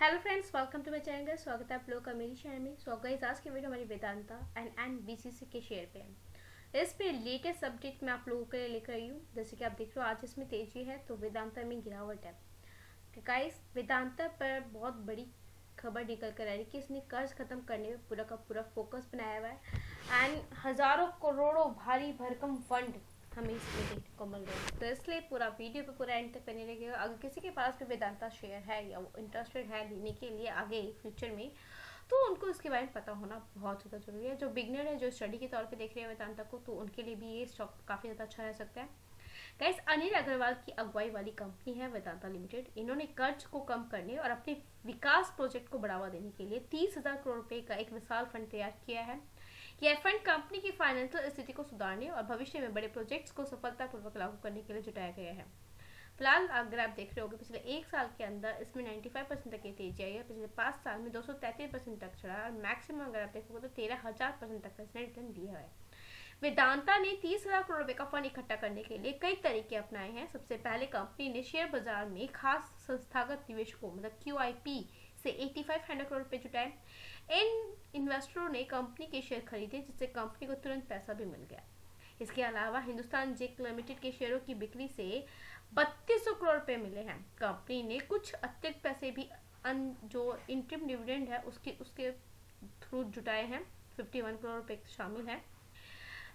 Hello friends, welcome to my channel. स्वागत है आप लोगों का मेरी चैनल में। सो गाइस, आज की वीडियो हमारी वेदांता एंड बीसीसी के शेयर पे है। इस पे लेटेस्ट अपडेट मैं आप लोगों के लिए लेकर आई हूँ। जैसे कि आप देख रहे हो, आज इसमें तेजी है तो वेदांता में गिरावट है। गाइस, वेदांता पर बहुत बड़ी खबर निकल कर आ रही है कि इसने कर्ज खत्म करने में पूरा का पूरा फोकस बनाया हुआ है एंड हजारों करोड़ों भारी भरकम फंड हमें इसमें देखने को मिल रहा है। तो इसलिए पूरा वीडियो पे पूरा एंड तक बने रहिएगा। अगर किसी के पास भी वेदांता शेयर है या वो इंटरेस्टेड है लेने के लिए आगे फ्यूचर में, तो उनको इसके बारे में पता होना बहुत ज़्यादा जरूरी है। जो बिगनर है, जो स्टडी के तौर पे देख रहे हैं वेदांता को, तो उनके लिए भी ये स्टॉक काफ़ी ज़्यादा अच्छा रह सकता है। गाइस, अनिल अग्रवाल की अगुवाई वाली कंपनी है वेदांता लिमिटेड। इन्होंने कर्ज को कम करने और अपने विकास प्रोजेक्ट को बढ़ावा देने के लिए 30,000 करोड़ रुपए का एक विशाल फंड तैयार किया है। यह फंड कंपनी की फाइनेंशियल स्थिति को सुधारने और भविष्य में बड़े प्रोजेक्ट्स को सफलतापूर्वक लागू करने के लिए जुटाया गया है। फिलहाल अगर आप देख रहे होगे, पिछले एक साल के अंदर इसमें 95% तक की तेजी आई है। पिछले 5 साल में 233% तक चढ़ा और मैक्सिमम अगर आप देखोगे तो 13,000% तक का इसने रिटर्न दिया है। वेदांता ने 30,000 करोड़ रुपए का फंड इकट्ठा करने के लिए कई तरीके अपनाए हैं। सबसे पहले कंपनी ने शेयर बाजार में खास संस्थागत निवेशकों मतलब QIP से 8500 करोड़ रुपए जुटाए। इन इन्वेस्टरों ने कंपनी के शेयर खरीदे, जिससे कंपनी को तुरंत पैसा भी मिल गया। इसके अलावा हिंदुस्तान जिंक लिमिटेड के शेयरों की बिक्री से 3200 करोड़ रुपए मिले हैं। कंपनी ने कुछ अतिरिक्त पैसे भी जो इंटरिम डिविडेंड है उसके थ्रू जुटाए हैं। 51 करोड़ रुपए शामिल है।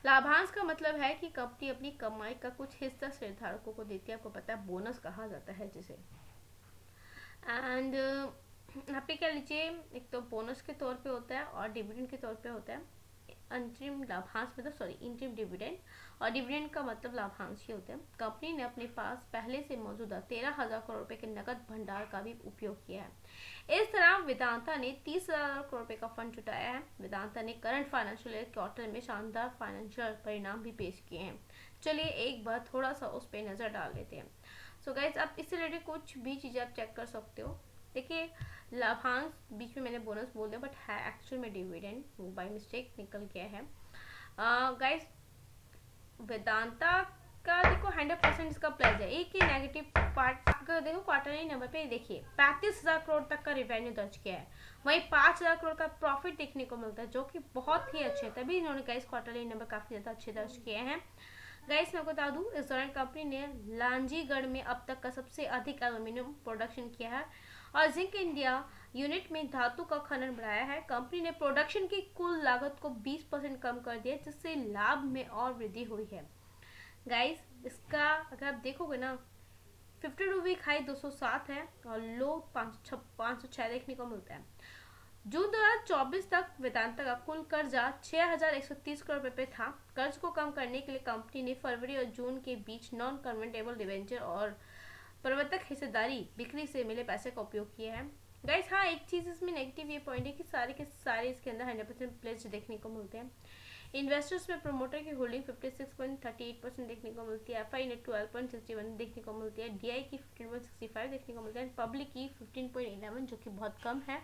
लाभांश का मतलब है कि कंपनी अपनी कमाई का कुछ हिस्सा शेयरधारकों को देती है। आपको पता है, बोनस कहा जाता है जिसे। एंड यहाँ पे क्या लीजिए, एक तो बोनस के तौर पे होता है और डिविडेंड के तौर पे होता है। अंतरिम लाभांश मतलब इंटरिम डिविडेंड, और डिविडेंड का मतलब लाभांश ही होता है। कंपनी ने अपने पास पहले से मौजूदा 13,000 करोड़ रुपए के नकद भंडार का भी उपयोग किया है। इस तरह वेदांता ने 30,000 करोड़ रुपए का फंड जुटाया है। वेदांता ने करंट फाइनेंशियल ईयर क्वार्टर में शानदार फाइनेंशियल परिणाम भी पेश किए हैं। चलिए एक बार थोड़ा सा उस पर नजर डाल लेते हैं। सो गाइज, आप इससे रिलेटेड कुछ भी चीजें आप चेक कर सकते हो। देखिए, लाभांश बीच में मैंने बोनस बोल दिया, बट है एक्चुअल में डिविडेंड, वो बाय मिस्टेक निकल गया है। गाइस, वेदांता का देखो 100% इसका प्लस है। एक ही नेगेटिव पार्ट अगर देखो, क्वार्टरली नंबर पे देखिए 35,000 करोड़ तक का रेवेन्यू दर्ज किया है। वहीं 5,000 करोड़ का प्रॉफिट देखने को मिलता है, जो कि बहुत ही अच्छे, तभी इन्होंने गाइस क्वार्टरली नंबर काफी ज्यादा अच्छे दर्ज किए हैं। गाइस, मैं बता दूं, इस दौरान कंपनी ने लांजीगढ़ में अब तक का सबसे अधिक एल्यूमिनियम प्रोडक्शन किया है और जिंक इंडिया यूनिट में धातु का खनन बढ़ाया है। कंपनी ने प्रोडक्शन की कुल लागत को 20% कम कर दिया, जिससे लाभ में और वृद्धि हुई है। गाइस, इसका अगर आप देखोगे ना, 52 वीक हाई 207 है और लो 506 देखने को मिलता है। जून 2024 तक वेदांता का कुल कर्जा 6,130 करोड़ रुपए था। कर्ज को कम करने के लिए कंपनी ने फरवरी और जून के बीच नॉन कन्वर्टेबल डिवेंचर और प्रवर्तक हिस्सेदारी बिक्री से मिले पैसे का उपयोग किया है। गाइस, हाँ, एक चीज इसमें नेगेटिव ये पॉइंट है कि सारे के सारे इसके अंदर 100% प्लेज देखने को मिलते हैं। इन्वेस्टर्स में प्रोमोटर की होल्डिंग 56.38% देखने को मिलती है। एफआई ने 12.61 देखने को मिलती है। डीआई की 15.65 देखने को मिलती है। पब्लिक की 15.11 जो कि बहुत कम है,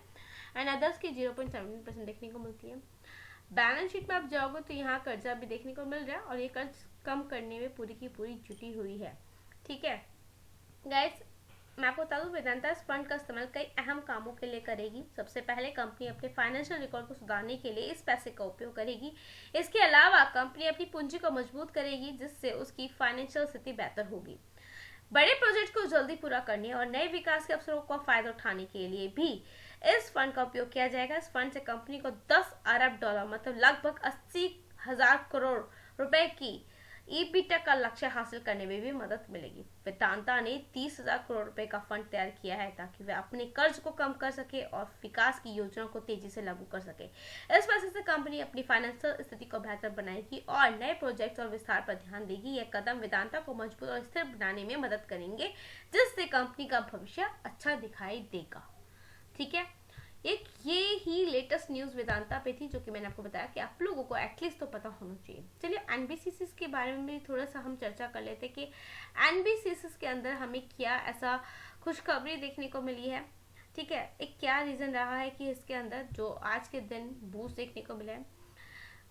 एंड अदर्स की 0.17% देखने को मिलती है। बैलेंस शीट में आप जाओगे तो यहाँ कर्जा भी देखने को मिल रहा है और ये कर्ज कम करने में पूरी की पूरी जुटी हुई है। ठीक है गाइस, मैं आपको बता दूं, वेदांता इस फंड का इस्तेमाल कई अहम कामों के लिए करेगी। सबसे पहले कंपनी अपने फाइनेंशियल रिकॉर्ड को सुधारने के लिए इस पैसे का उपयोग करेगी। इसके अलावा कंपनी अपनी पूंजी को मजबूत करेगी, जिससे उसकी फाइनेंशियल स्थिति बेहतर होगी। बड़े प्रोजेक्ट को जल्दी पूरा करने और नए विकास के अवसरों का फायदा उठाने के लिए भी इस फंड का उपयोग किया जाएगा। इस फंड से कंपनी को 10 अरब डॉलर मतलब लगभग 80,000 करोड़ रुपए की ईबीटा का लक्ष्य हासिल करने में भी मदद मिलेगी। वेदांता ने 30,000 करोड़ रुपए का फंड तैयार किया है ताकि वे अपने कर्ज को कम कर सके और विकास की योजनाओं को तेजी से लागू कर सके। इस पैसे से कंपनी अपनी फाइनेंशियल स्थिति को बेहतर बनाएगी और नए प्रोजेक्ट्स और विस्तार पर ध्यान देगी। यह कदम वेदांता को मजबूत और स्थिर बनाने में मदद करेंगे, जिससे कंपनी का भविष्य अच्छा दिखाई देगा। ठीक है, एक ये ही लेटेस्ट न्यूज वेदांता पे थी, जो कि मैंने आपको बताया कि आप लोगों को एटलीस्ट तो पता होना चाहिए। चलिए एनबीसीसी के बारे में भी थोड़ा सा हम चर्चा कर लेते कि एनबीसीसी के अंदर हमें क्या ऐसा खुशखबरी देखने को मिली है। ठीक है, एक क्या रीजन रहा है कि इसके अंदर जो आज के दिन बूस्ट देखने को मिला है।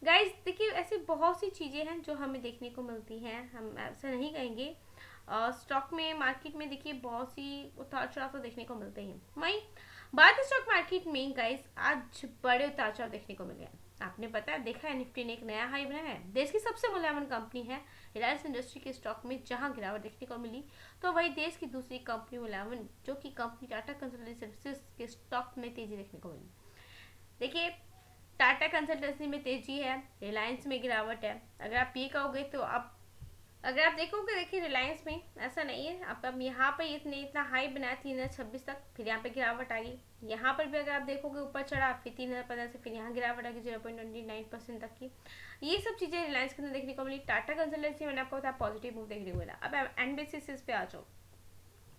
गाइस, देखिए, ऐसी बहुत सी चीजें हैं जो हमें देखने को मिलती हैं, हम ऐसा नहीं कहेंगे। स्टॉक में, मार्केट में देखिए बहुत सी उतार चढ़ाव तो देखने को मिलते हैं। वहीं भारतीय स्टॉक मार्केट में गाइस आज बड़े उतार चढ़ाव देखने को मिले हैं। आपने पता देखा है, निफ्टी ने एक नया हाई बनाया है। देश की सबसे मूल्यवान कंपनी है रिलायंस इंडस्ट्री के स्टॉक में जहां गिरावट देखने को मिली, तो वही देश की दूसरी कंपनी मूल्यवान जो कि कंपनी टाटा कंसल्टेंसी सर्विसेज के स्टॉक में तेजी देखने को मिली। देखिए, टाटा कंसल्टेंसी में तेजी है, रिलायंस में गिरावट है। अगर आप ये कहोगे तो आप अगर आप देखोगे, देखिए रिलायंस में ऐसा नहीं है। अब यहाँ पर इतना हाई बनाया 3026 तक, फिर यहाँ पे गिरावट आ गई। यहाँ पर भी अगर आप देखोगे ऊपर चढ़ा, फिर 3015 से फिर यहाँ गिरावट आ गई 0.29% तक की। ये सब चीज़ें रिलायंस के अंदर देखने को मिली। टाटा कंसल्टेंसी मैंने आपको बताया पॉजिटिव मूव देखने को मिला। अब एनबीसीसी पे आ जाओ।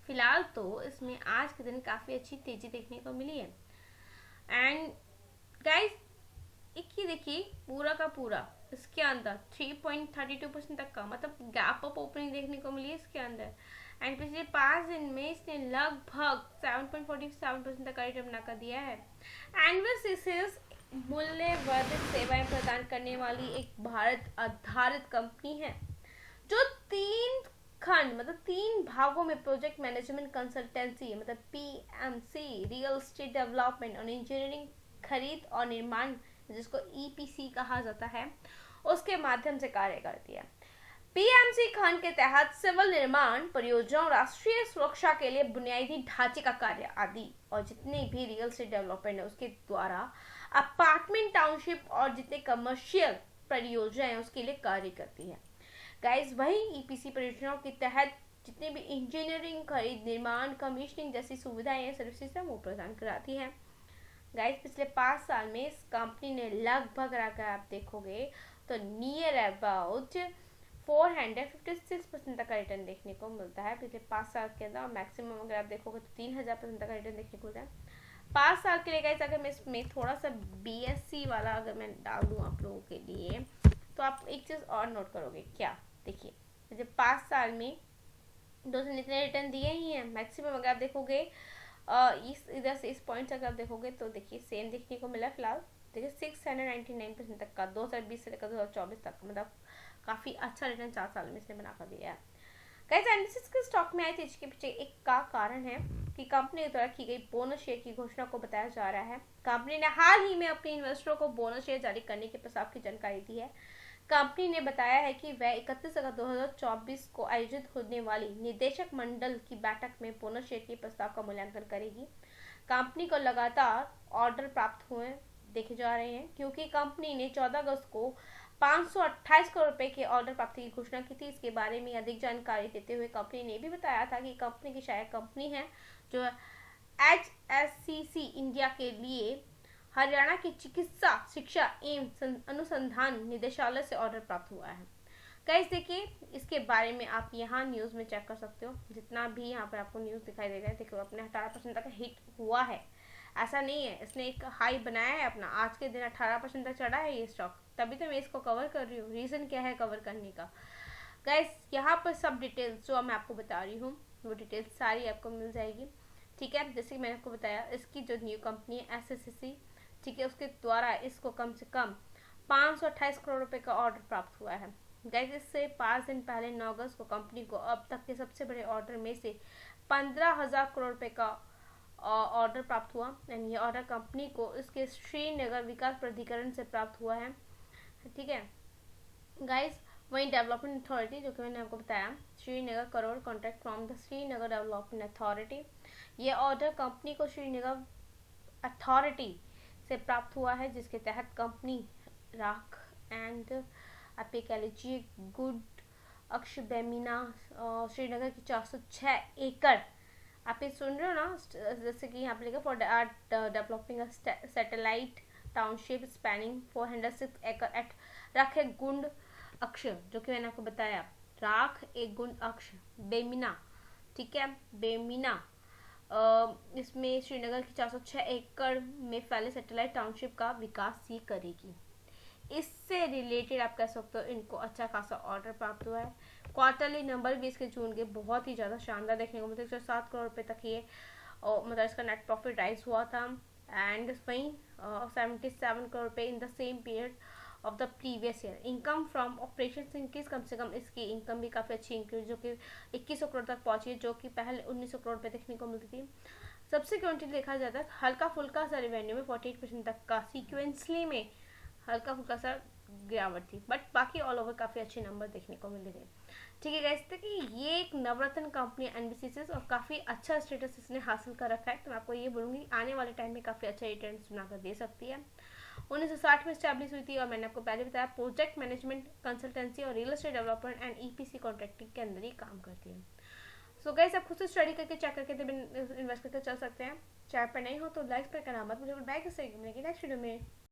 फिलहाल तो इसमें आज के दिन काफ़ी अच्छी तेजी देखने को मिली है। एंड गाइस, एक ही देखिए पूरा का पूरा इसके अंदर 3.32% तक का मतलब गैप अप ओपनिंग देखने को मिली है इसके अंदर। एंड पिछले 5 दिन में इसने लगभग 7.47% तक का रिटर्न बना कर दिया है। एनबीसीसी मूल्यवर्धित सेवाएं प्रदान करने वाली एक भारत आधारित कंपनी है जो 3 भागों में प्रोजेक्ट मैनेजमेंट कंसल्टेंसी मतलब पीएमसी, रियल एस्टेट डेवलपमेंट और इंजीनियरिंग, खरीद और निर्माण जिसको ईपीसी कहा जाता है, उसके माध्यम से कार्य करती है। पीएमसी खंड के तहत सिविल निर्माण परियोजनाओं, राष्ट्रीय सुरक्षा के लिए बुनियादी ढांचे का कार्य आदि और जितने भी रियल एस्टेट डेवलपमेंट है उसके द्वारा अपार्टमेंट, टाउनशिप और जितने कमर्शियल परियोजनाएं उसके लिए कार्य करती है। गाइस, वही ईपीसी परियोजनाओं के तहत जितने भी इंजीनियरिंग, खरीद, निर्माण, कमीशनिंग जैसी सुविधाएं सर्विसेज वो प्रदान कराती है। गाइस, पिछले 5 साल में इस कंपनी ने लगभग अगर आप देखोगे तो नियर अबाउट 456% तक का रिटर्न देखने को मिलता है पिछले 5 साल के अंदर। मैक्सिमम अगर आप देखोगे तो 3000% तक का रिटर्न देखने को मिलता है 5 साल के लिए। गाइस, अगर मैं इसमें थोड़ा सा बीएससी वाला अगर मैं डाल दूँ आप लोगों के लिए तो आप एक चीज़ और नोट करोगे। क्या? देखिए, पिछले 5 साल में दोस्तों इतने रिटर्न दिए ही हैं। मैक्सिमम अगर आप देखोगे इस इधर से इस पॉइंट से अगर आप देखोगे तो देखिए सेम देखने को मिला। फिलहाल देखिए 699% तक का 2020 से लेकर 2024 तक मतलब काफ़ी अच्छा रिटर्न 4 साल में इसने बना कर दिया है। गाइस, एनबीसीसी के स्टॉक में आए थे, इसके पीछे एक का कारण है कि कंपनी द्वारा की गई बोनस शेयर की घोषणा को बताया जा रहा है। कंपनी ने हाल ही में अपने इन्वेस्टरों को बोनस शेयर जारी करने के प्रस्ताव की जानकारी दी है। कंपनी ने बताया है कि वह 31 अगस्त 2024 को आयोजित होने वाली निदेशक मंडल की बैठक में बोनस शेयर के प्रस्ताव का मूल्यांकन करेगी। कंपनी को लगातार ऑर्डर प्राप्त हुए देखे जा रहे हैं क्योंकि कंपनी ने 14 अगस्त को 528 करोड़ रुपए के ऑर्डर प्राप्ति की घोषणा की थी। इसके बारे में अधिक जानकारी देते हुए कंपनी ने भी बताया था कि कंपनी की सहायक कंपनी है जो HSCC इंडिया के लिए हरियाणा की चिकित्सा शिक्षा एवं अनुसंधान निदेशालय से ऑर्डर प्राप्त हुआ है। गाइस, देखिए इसके बारे में आप यहाँ न्यूज़ में चेक कर सकते हो। जितना भी यहाँ पर आपको न्यूज़ दिखाई दे रहा है, देखो अपने 18% तक हिट हुआ है। ऐसा नहीं है, इसने एक हाई बनाया है अपना, आज के दिन 18% तक चढ़ा है ये स्टॉक, तभी तो मैं इसको कवर कर रही हूँ। रीज़न क्या है कवर करने का? गाइस, यहाँ पर सब डिटेल्स जो मैं आपको बता रही हूँ वो डिटेल्स सारी आपको मिल जाएगी। ठीक है, जैसे कि मैंने आपको बताया इसकी जो न्यू कंपनी है SSCC, ठीक है, उसके द्वारा इसको कम से कम 528 करोड़ रुपए का ऑर्डर प्राप्त हुआ है। गाइस, इससे 5 दिन पहले 9 अगस्त को कंपनी को अब तक के सबसे बड़े ऑर्डर में से 15,000 करोड़ रुपए का ऑर्डर प्राप्त हुआ। एंड ये ऑर्डर कंपनी को इसके श्रीनगर विकास प्राधिकरण से प्राप्त हुआ है। ठीक है गाइस, वहीं डेवलपमेंट अथॉरिटी जो कि मैंने आपको बताया Srinagar crore contract from the Srinagar development authority, ये ऑर्डर कंपनी को श्रीनगर अथॉरिटी से प्राप्त हुआ है जिसके तहत कंपनी राख एंड आप ये कह लीजिए गुड अक्ष बेमिना श्रीनगर की 406 एकड़, आप ये सुन रहे हो ना, जैसे कि यहाँ पे लिखा for developing a satellite township spanning 406 एकड़ एट राख एक गुंड अक्ष, जो कि मैंने आपको बताया राख एक गुंड अक्ष बेमिना। ठीक है, बेमिना इसमें श्रीनगर की 406 एकड़ में फैले सैटेलाइट टाउनशिप का विकास ही करेगी। इससे रिलेटेड आप कह सकते हो इनको अच्छा खासा ऑर्डर प्राप्त हुआ है। क्वार्टरली नंबर भी इसके जून के बहुत ही ज़्यादा शानदार देखने को मिलते 7 करोड़ रुपए तक ये मतलब इसका नेट प्रॉफिट राइज हुआ था। एंड वहीं 77 करोड़ रुपए in the same period of the previous year. Income from operation increase, कम से कम इसकी इनकम भी काफ़ी अच्छी इंक्रीज जो कि 2100 करोड़ तक पहुंची है, जो कि पहले 1900 करोड़ रुपए देखने को मिलती थी। सब्सिक्वेंटली देखा जाता है हल्का फुल्का सा रेवेन्यू में 48% तक का सीक्वेंसली में हल्का फुल्का सा गिरावट थी, बट बाकी ऑल ओवर काफ़ी अच्छे नंबर देखने को मिल रहे। ठीक है गाइस, तो कि ये एक नवरत्न कंपनी एनबीसीसी और काफ़ी अच्छा स्टेटस इसने हासिल कर रखा है, तो मैं आपको ये बोलूँगी आने वाले टाइम में काफ़ी अच्छा रिटर्न्स बनाकर दे सकती है। 1960 में स्टैब्लिश हुई थी और मैंने आपको पहले बताया प्रोजेक्ट मैनेजमेंट कंसल्टेंसी और real estate development and EPC contracting के अंदर ही काम करती है। सो गाइस, आप खुद से स्टडी करके चेक करके इन्वेस्ट करके चल सकते हैं। चैनल पर नहीं हो तो लाइक पर करना मत भूलिए। बाय, नेक्स्ट वीडियो में।